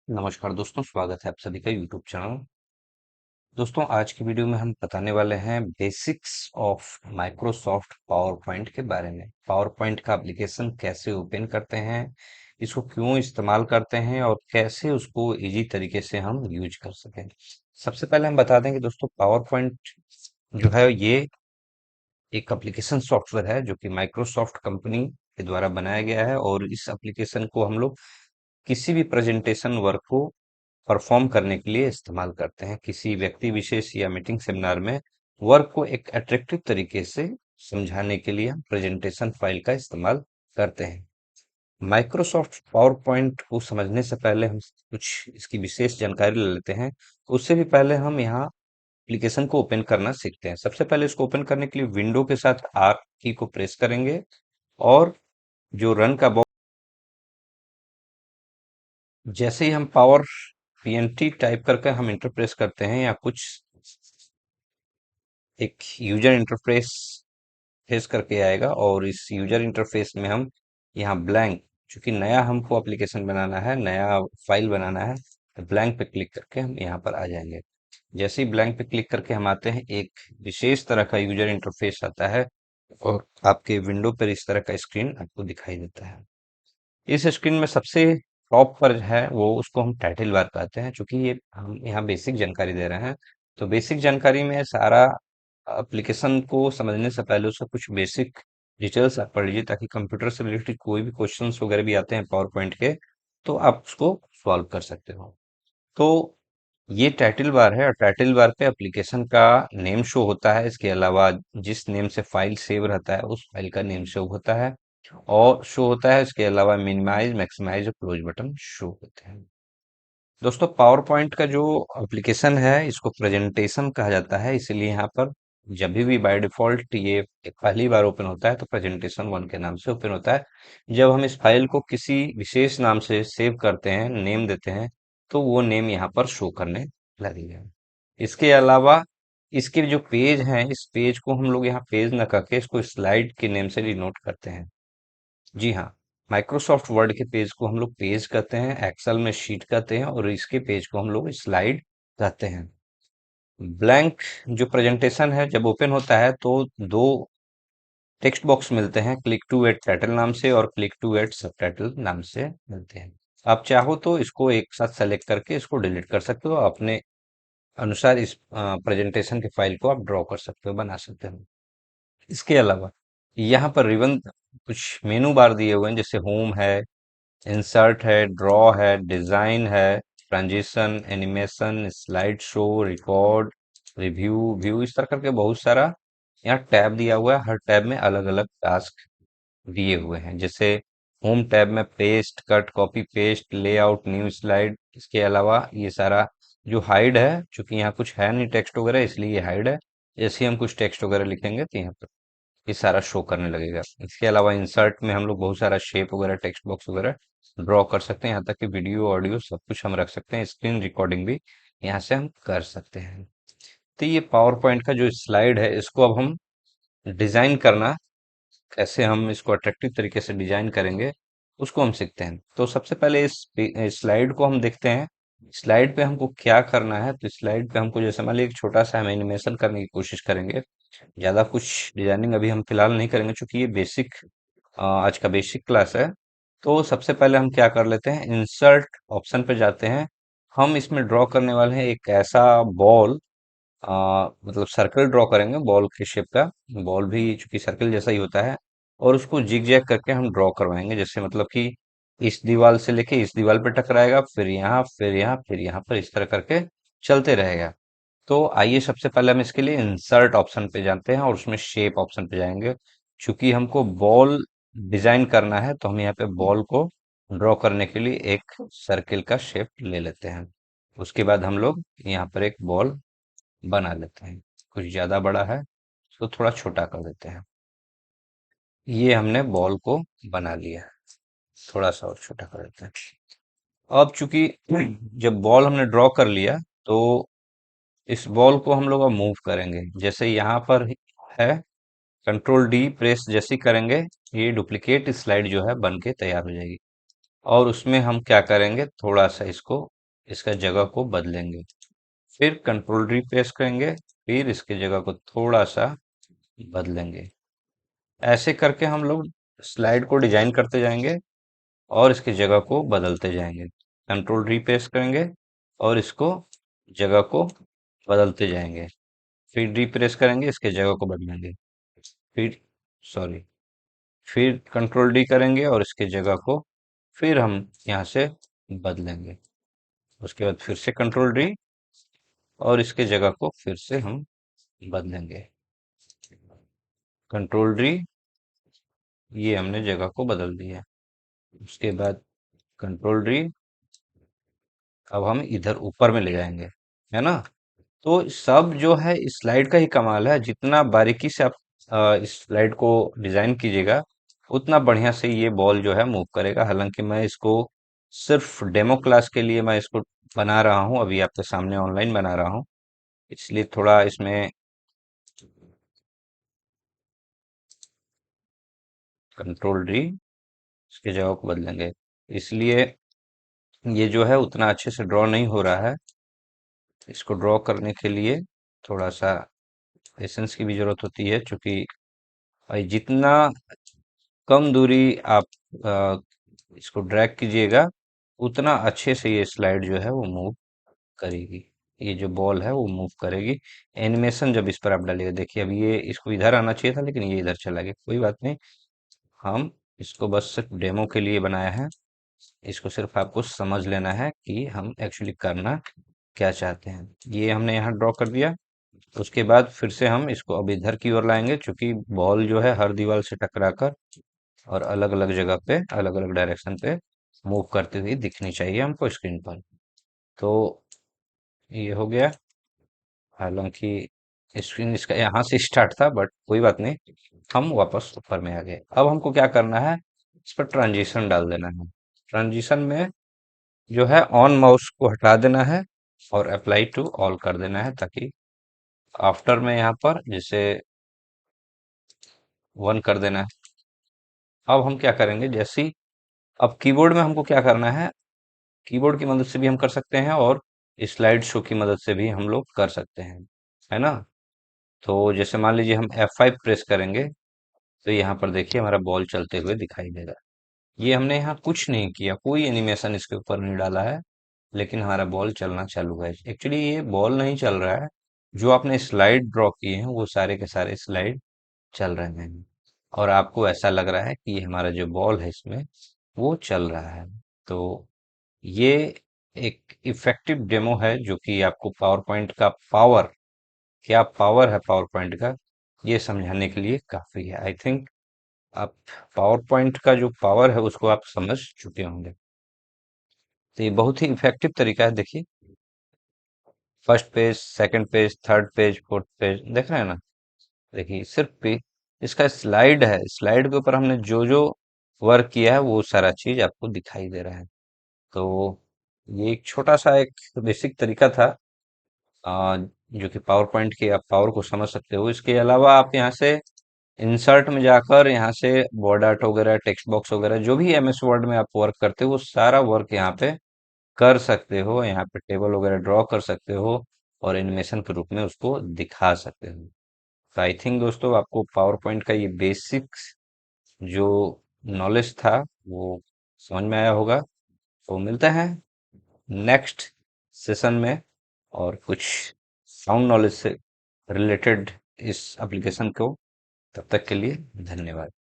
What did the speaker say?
नमस्कार दोस्तों, स्वागत है आप सभी का यूट्यूब चैनल। दोस्तों, आज की वीडियो में हम बताने वाले हैं basics of Microsoft power point के बारे में। पावर पॉइंट का एप्लीकेशन कैसे ओपन करते हैं, इसको क्यों इस्तेमाल करते हैं और कैसे उसको इजी तरीके से हम यूज कर सकें। सबसे पहले हम बता दें कि दोस्तों पावर पॉइंट जो है ये एक एप्लीकेशन सॉफ्टवेयर है जो कि माइक्रोसॉफ्ट कंपनी के द्वारा बनाया गया है, और इस एप्लीकेशन को हम लोग किसी भी प्रेजेंटेशन वर्क को परफॉर्म करने के लिए इस्तेमाल करते हैं। किसी व्यक्ति विशेष या मीटिंग सेमिनार में वर्क को एक अट्रैक्टिव तरीके से समझाने के लिए हम प्रेजेंटेशन फाइल का इस्तेमाल करते हैं। माइक्रोसॉफ्ट पावर पॉइंट को समझने से पहले हम कुछ इसकी विशेष जानकारी ले लेते हैं। उससे भी पहले हम यहाँ एप्लीकेशन को ओपन करना सीखते हैं। सबसे पहले इसको ओपन करने के लिए विंडो के साथ आर की को प्रेस करेंगे, और जो रन का बॉक्स, जैसे ही हम पावर पीएनटी टाइप करके हम इंटर प्रेस करते हैं या कुछ एक यूजर इंटरफेस फेस करके आएगा, और इस यूजर इंटरफेस में हम यहाँ ब्लैंक, चूंकि नया हमको एप्लीकेशन बनाना है, नया फाइल बनाना है, तो ब्लैंक पे क्लिक करके हम यहाँ पर आ जाएंगे। जैसे ही ब्लैंक पे क्लिक करके हम आते हैं, एक विशेष तरह का यूजर इंटरफेस आता है, और आपके विंडो पर इस तरह का स्क्रीन आपको दिखाई देता है। इस स्क्रीन में सबसे टॉप पर है वो, उसको हम टाइटल बार कहते हैं। चूंकि ये हम यहाँ बेसिक जानकारी दे रहे हैं, तो बेसिक जानकारी में सारा एप्लीकेशन को समझने से पहले उसका कुछ बेसिक डिटेल्स आप पढ़ लीजिए, ताकि कंप्यूटर से रिलेटेड कोई भी क्वेश्चंस वगैरह भी आते हैं पावर पॉइंट के, तो आप उसको सॉल्व कर सकते हो। तो ये टाइटल बार है, और टाइटल बार पे एप्लीकेशन का नेम शो होता है। इसके अलावा जिस नेम से फाइल सेव रहता है उस फाइल का नेम शो होता है, और शो होता है। इसके अलावा मिनिमाइज, मैक्सिमाइज और क्लोज बटन शो होते हैं। दोस्तों, पावर पॉइंट का जो एप्लीकेशन है इसको प्रेजेंटेशन कहा जाता है, इसलिए यहाँ पर जब भी बाय डिफॉल्ट ये एक पहली बार ओपन होता है तो प्रेजेंटेशन वन के नाम से ओपन होता है। जब हम इस फाइल को किसी विशेष नाम से सेव करते हैं, नेम देते हैं, तो वो नेम यहाँ पर शो करने लगेगा। इसके अलावा इसके जो पेज हैं, इस पेज को हम लोग यहाँ पेज न करके इसको स्लाइड के नेम से डिनोट करते हैं। जी हाँ, माइक्रोसॉफ्ट वर्ड के पेज को हम लोग पेज कहते हैं, एक्सेल में शीट कहते हैं, और इसके पेज को हम लोग स्लाइड कहते हैं। ब्लैंक जो प्रेजेंटेशन है जब ओपन होता है तो दो टेक्स्ट बॉक्स मिलते हैं, क्लिक टू एड टाइटल नाम से और क्लिक टू एड सबटाइटल नाम से मिलते हैं। आप चाहो तो इसको एक साथ सेलेक्ट करके इसको डिलीट कर सकते हो, अपने अनुसार इस प्रेजेंटेशन के फाइल को आप ड्रॉ कर सकते हो, बना सकते हो। इसके अलावा यहाँ पर रिबन कुछ मेनू बार दिए हुए हैं, जैसे होम है, इंसर्ट है, ड्रॉ है, डिजाइन है, transition, animation, slide show, record, review, view, इस तरह करके बहुत सारा यहाँ टैब दिया हुआ है। हर टैब में अलग अलग टास्क दिए हुए हैं। जैसे होम टैब में paste, cut, copy paste, layout, new slide. इसके अलावा ये सारा जो हाइड है, चूंकि यहाँ कुछ है नहीं टेक्स्ट वगैरह, इसलिए ये हाइड है। जैसे ही हम कुछ टेक्स्ट वगैरह लिखेंगे तो यहाँ पर ये सारा शो करने लगेगा। इसके अलावा इंसर्ट में हम लोग बहुत सारा शेप वगैरह, टेक्स्ट बॉक्स वगैरह ड्रॉ कर सकते हैं, यहाँ तक कि वीडियो, ऑडियो सब कुछ हम रख सकते हैं। स्क्रीन रिकॉर्डिंग भी यहाँ से हम कर सकते हैं। तो ये पावर पॉइंट का जो स्लाइड है, इसको अब हम डिजाइन करना, कैसे हम इसको अट्रैक्टिव तरीके से डिजाइन करेंगे, उसको हम सीखते हैं। तो सबसे पहले इस स्लाइड को हम देखते हैं। स्लाइड पे हमको क्या करना है, तो स्लाइड पे हमको जैसे मान लीजिए एक छोटा सा हम एनिमेशन करने की कोशिश करेंगे। ज्यादा कुछ डिजाइनिंग अभी हम फिलहाल नहीं करेंगे, क्योंकि ये बेसिक आज का बेसिक क्लास है। तो सबसे पहले हम क्या कर लेते हैं, इंसर्ट ऑप्शन पे जाते हैं। हम इसमें ड्रॉ करने वाले हैं एक ऐसा बॉल, मतलब सर्कल ड्रॉ करेंगे, बॉल के शेप का। बॉल भी चूंकि सर्कल जैसा ही होता है, और उसको जिग जैग करके हम ड्रॉ करवाएंगे। जैसे मतलब कि इस दीवार से लेके इस दीवार पे टकराएगा, फिर यहाँ, फिर यहाँ, फिर यहाँ पर, इस तरह करके चलते रहेगा। तो आइए सबसे पहले हम इसके लिए इंसर्ट ऑप्शन पे जाते हैं, और उसमें शेप ऑप्शन पे जाएंगे। चूंकि हमको बॉल डिजाइन करना है, तो हम यहाँ पे बॉल को ड्रॉ करने के लिए एक सर्किल का शेप ले लेते हैं। उसके बाद हम लोग यहाँ पर एक बॉल बना लेते हैं। कुछ ज्यादा बड़ा है तो थोड़ा छोटा कर देते हैं। ये हमने बॉल को बना लिया है, थोड़ा सा और छोटा कर देते हैं। अब चूंकि जब बॉल हमने ड्रॉ कर लिया, तो इस बॉल को हम लोग अब मूव करेंगे। जैसे यहाँ पर है, कंट्रोल डी प्रेस जैसे ही करेंगे, ये डुप्लीकेट स्लाइड जो है बन के तैयार हो जाएगी। और उसमें हम क्या करेंगे, थोड़ा सा इसको इसका जगह को बदलेंगे। फिर कंट्रोल डी प्रेस करेंगे, फिर इसके जगह को थोड़ा सा बदलेंगे। ऐसे करके हम लोग स्लाइड को डिजाइन करते जाएंगे और इसकी जगह को बदलते जाएंगे। कंट्रोल डी प्रेस करेंगे और इसको जगह को बदलते जाएंगे। फिर डी प्रेस करेंगे, इसके जगह को बदलेंगे। फिर सॉरी फिर कंट्रोल डी करेंगे और इसके जगह को फिर हम यहाँ से बदलेंगे। उसके बाद फिर से कंट्रोल डी और इसके जगह को फिर से हम बदलेंगे। कंट्रोल डी, ये हमने जगह को बदल दिया। उसके बाद कंट्रोल डी, अब हम इधर ऊपर में ले जाएंगे, है ना। तो सब जो है इस स्लाइड का ही कमाल है। जितना बारीकी से आप इस स्लाइड को डिजाइन कीजिएगा, उतना बढ़िया से ये बॉल जो है मूव करेगा। हालांकि मैं इसको सिर्फ डेमो क्लास के लिए मैं इसको बना रहा हूँ, अभी आपके सामने ऑनलाइन बना रहा हूँ, इसलिए थोड़ा इसमें कंट्रोल डी, इसके जगह को बदलेंगे। इसलिए ये जो है उतना अच्छे से ड्रॉ नहीं हो रहा है। इसको ड्रॉ करने के लिए थोड़ा सा पेशेंस की भी जरूरत होती है, क्योंकि भाई जितना कम दूरी आप अ, इसको ड्रैग कीजिएगा, उतना अच्छे से ये स्लाइड जो है वो मूव करेगी। ये जो बॉल है वो मूव करेगी। एनिमेशन जब इस पर आप डालिएगा, देखिए अब ये इसको इधर आना चाहिए था लेकिन ये इधर चला गया, कोई बात नहीं। हम इसको बस सिर्फ डेमो के लिए बनाया है। इसको सिर्फ आपको समझ लेना है कि हम एक्चुअली करना क्या चाहते हैं। ये हमने यहाँ ड्रॉ कर दिया। उसके बाद फिर से हम इसको अब इधर की ओर लाएंगे, क्योंकि बॉल जो है हर दीवार से टकरा कर और अलग अलग जगह पे अलग अलग डायरेक्शन पे मूव करती हुई दिखनी चाहिए हमको स्क्रीन पर। तो ये हो गया। हालांकि स्क्रीन इसका यहाँ से स्टार्ट था, बट कोई बात नहीं, हम वापस ऊपर में आ गए। अब हमको क्या करना है, इस पर ट्रांजिशन डाल देना है। ट्रांजिशन में जो है ऑन माउस को हटा देना है और अप्लाई टू ऑल कर देना है, ताकि आफ्टर में यहाँ पर जैसे 1 कर देना है। अब हम क्या करेंगे, जैसे ही अब कीबोर्ड में हमको क्या करना है, कीबोर्ड की मदद से भी हम कर सकते हैं और स्लाइड शो की मदद से भी हम लोग कर सकते हैं, है ना। तो जैसे मान लीजिए हम F5 प्रेस करेंगे, तो यहाँ पर देखिए हमारा बॉल चलते हुए दिखाई देगा। ये हमने यहाँ कुछ नहीं किया, कोई एनिमेशन इसके ऊपर नहीं डाला है, लेकिन हमारा बॉल चलना चालू है। एक्चुअली ये बॉल नहीं चल रहा है, जो आपने स्लाइड ड्रॉ किए हैं वो सारे के सारे स्लाइड चल रहे हैं, और आपको ऐसा लग रहा है कि ये हमारा जो बॉल है इसमें वो चल रहा है। तो ये एक इफेक्टिव डेमो है, जो कि आपको पावर पॉइंट का पावर, क्या पावर है पावर पॉइंट का, ये समझाने के लिए काफी है। आई थिंक आप पावर पॉइंट का जो पावर है उसको आप समझ चुके होंगे। तो ये बहुत ही इफेक्टिव तरीका है। देखिए, first page, second page, third page, fourth page, देख रहे हैं ना। देखिए सिर्फ पे इसका स्लाइड है, स्लाइड के ऊपर हमने जो जो वर्क किया है वो सारा चीज आपको दिखाई दे रहा है। तो ये एक छोटा सा एक बेसिक तरीका था, जो कि पावर पॉइंट की आप पावर को समझ सकते हो। इसके अलावा आप यहाँ से इंसर्ट में जाकर यहाँ से वर्ड आर्ट वगैरह, टेक्स्ट बॉक्स वगैरह, जो भी एमएस वर्ड में आप वर्क करते हो वो सारा वर्क यहाँ पे कर सकते हो। यहाँ पे टेबल वगैरह ड्रॉ कर सकते हो और एनिमेशन के रूप में उसको दिखा सकते हो। तो आई थिंक दोस्तों आपको पावर पॉइंट का ये बेसिक्स जो नॉलेज था वो समझ में आया होगा। तो मिलते हैं नेक्स्ट सेशन में और कुछ साउंड नॉलेज से रिलेटेड इस एप्लीकेशन को। तब तक के लिए धन्यवाद।